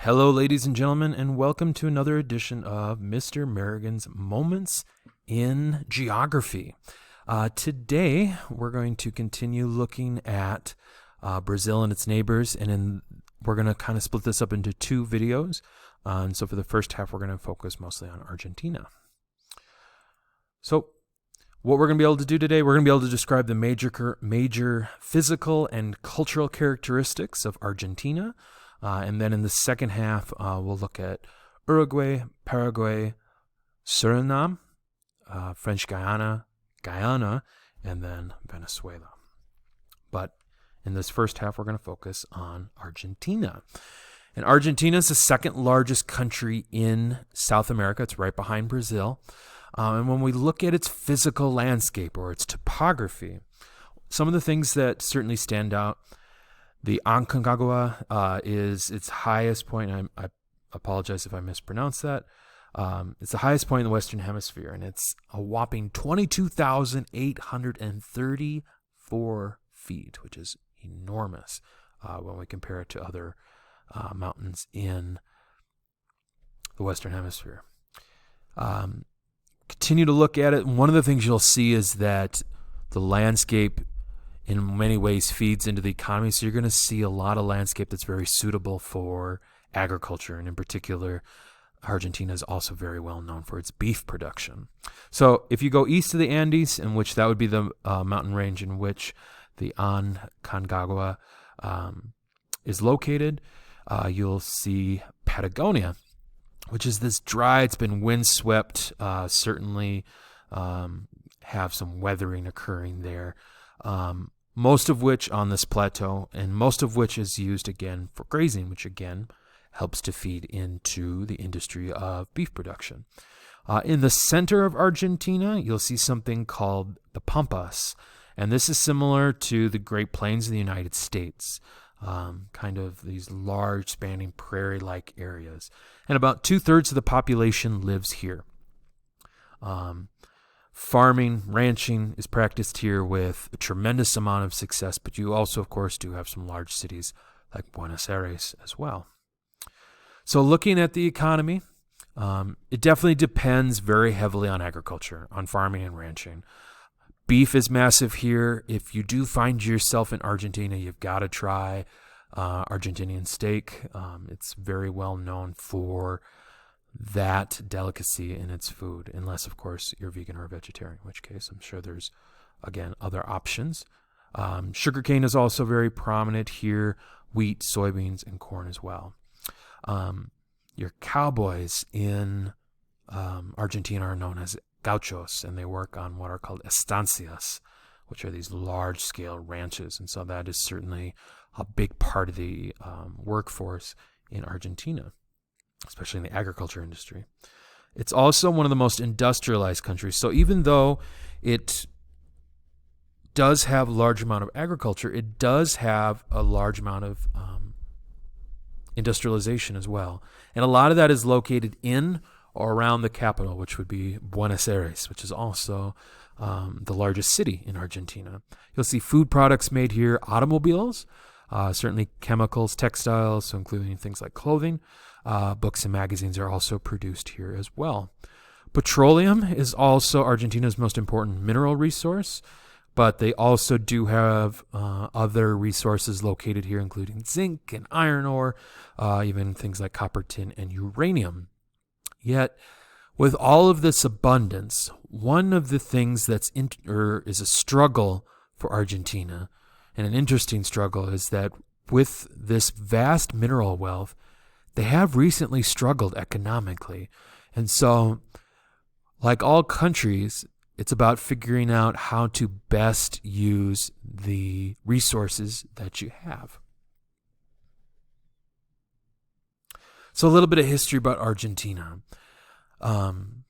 Hello, ladies and gentlemen, and welcome to another edition of Mr. Merrigan's Moments in Geography. Today, we're going to continue looking at Brazil and its neighbors, and we're going to kind of split this up into two videos. And so for the first half, we're going to focus mostly on Argentina. So what we're going to be able to do today, we're going to be able to describe the major physical and cultural characteristics of Argentina. And then in the second half, we'll look at Uruguay, Paraguay, Suriname, French Guyana, and then Venezuela. But in this first half, we're going to focus on Argentina. And Argentina is the second largest country in South America. It's right behind Brazil. And when we look at its physical landscape or its topography, some of the things that certainly stand out, the Aconcagua is its highest point. I apologize if I mispronounce that. It's the highest point in the Western Hemisphere, and it's a whopping 22,834 feet, which is enormous when we compare it to other mountains in the Western Hemisphere. Continue to look at it. One of the things you'll see is that the landscape in many ways feeds into the economy. So you're going to see a lot of landscape that's very suitable for agriculture. And in particular, Argentina is also very well known for its beef production. So if you go east of the Andes, in which that would be the mountain range in which the Aconcagua is located, you'll see Patagonia, which is this dry, it's been windswept, certainly have some weathering occurring there. Most of which on this plateau, and most of which is used again for grazing, which again helps to feed into the industry of beef production. In the center of Argentina, you'll see something called the Pampas, and this is similar to the Great Plains of the United States, kind of these large spanning prairie-like areas. And about 2/3 of the population lives here. Farming, ranching is practiced here with a tremendous amount of success, but you also, of course, do have some large cities like Buenos Aires as well. So looking at the economy, it definitely depends very heavily on agriculture, on farming and ranching. Beef is massive here. If you do find yourself in Argentina, you've got to try Argentinian steak. It's very well known for that delicacy in its food, unless, of course, you're vegan or vegetarian, in which case I'm sure there's, again, other options. Sugarcane is also very prominent here, wheat, soybeans, and corn as well. Your cowboys in Argentina are known as gauchos, and they work on what are called estancias, which are these large-scale ranches, and so that is certainly a big part of the workforce in Argentina, especially in the agriculture industry. It's also one of the most industrialized countries. So even though it does have a large amount of agriculture, it does have a large amount of industrialization as well. And a lot of that is located in or around the capital, which would be Buenos Aires, which is also the largest city in Argentina. You'll see food products made here, automobiles, certainly chemicals, textiles, so including things like clothing. Books and magazines are also produced here as well. Petroleum is also Argentina's most important mineral resource, but they also do have other resources located here, including zinc and iron ore, even things like copper, tin, and uranium. Yet, with all of this abundance, one of the things that's is a struggle for Argentina, and an interesting struggle, is that with this vast mineral wealth, they have recently struggled economically. And so, like all countries, it's about figuring out how to best use the resources that you have. So a little bit of history about Argentina.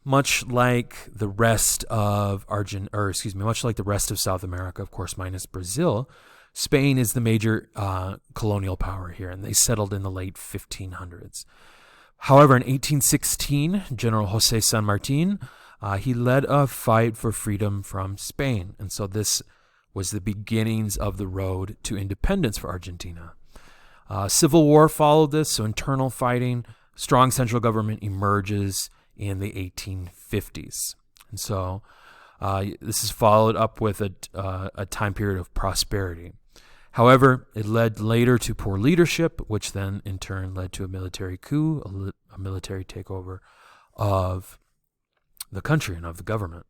Much like the rest of much like the rest of South America, of course, minus Brazil, Spain is the major colonial power here, and they settled in the late 1500s. However, in 1816, General José San Martín, he led a fight for freedom from Spain, and so this was the beginnings of the road to independence for Argentina. Civil war followed this, so internal fighting. Strong central government emerges in the 1850s. And so this is followed up with a time period of prosperity. However, it led later to poor leadership, which then in turn led to a military coup, a military takeover of the country and of the government.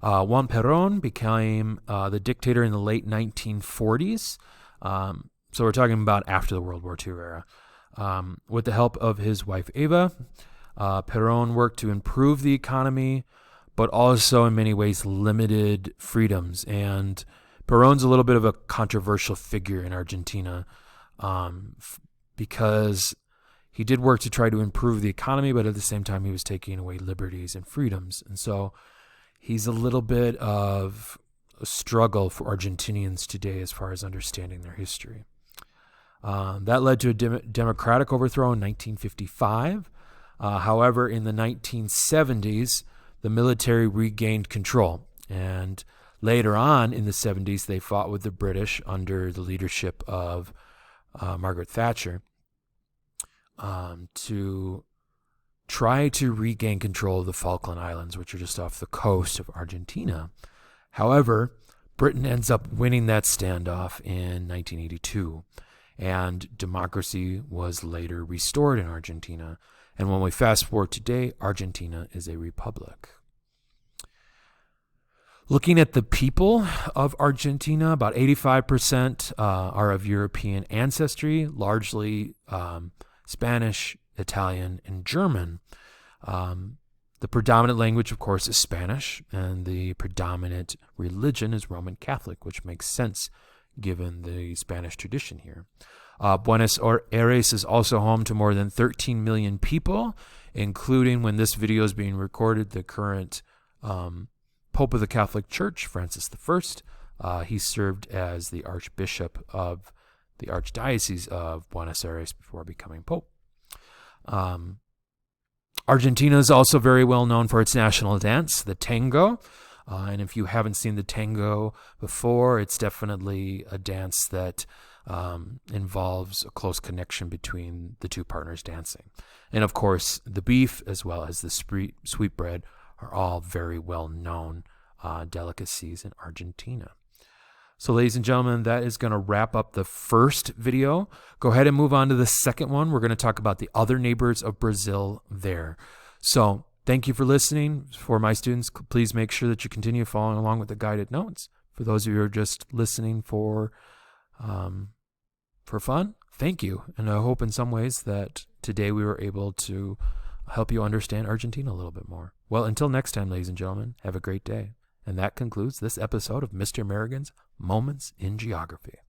Juan Perón became the dictator in the late 1940s. So we're talking about after the World War II era. With the help of his wife Eva, Perón worked to improve the economy, but also in many ways limited freedoms. And Perón's a little bit of a controversial figure in Argentina because he did work to try to improve the economy, but at the same time he was taking away liberties and freedoms. And so he's a little bit of a struggle for Argentinians today as far as understanding their history. That led to a democratic overthrow in 1955. However, in the 1970s, the military regained control. And later on in the 70s, they fought with the British under the leadership of Margaret Thatcher to try to regain control of the Falkland Islands, which are just off the coast of Argentina. However, Britain ends up winning that standoff in 1982, and democracy was later restored in Argentina. And when we fast forward today, Argentina is a republic. Looking at the people of Argentina, about 85% are of European ancestry, largely Spanish, Italian, and German. The predominant language, of course, is Spanish, and the predominant religion is Roman Catholic, which makes sense given the Spanish tradition here. Buenos Aires is also home to more than 13 million people, including, when this video is being recorded, the current Pope of the Catholic Church, Francis I. He served as the Archbishop of the Archdiocese of Buenos Aires before becoming Pope. Argentina is also very well known for its national dance, the tango. And if you haven't seen the tango before, it's definitely a dance that involves a close connection between the two partners dancing. And of course, the beef as well as the sweetbread are all very well known delicacies in Argentina. So ladies and gentlemen, that is going to wrap up the first video. Go ahead and move on to the second one. We're going to talk about the other neighbors of Brazil there. So thank you for listening. For my students, please make sure that you continue following along with the guided notes. For those of you who are just listening for fun, thank you. And I hope in some ways that today we were able to help you understand Argentina a little bit more. Well, until next time, ladies and gentlemen, have a great day. And that concludes this episode of Mr. American's Moments in Geography.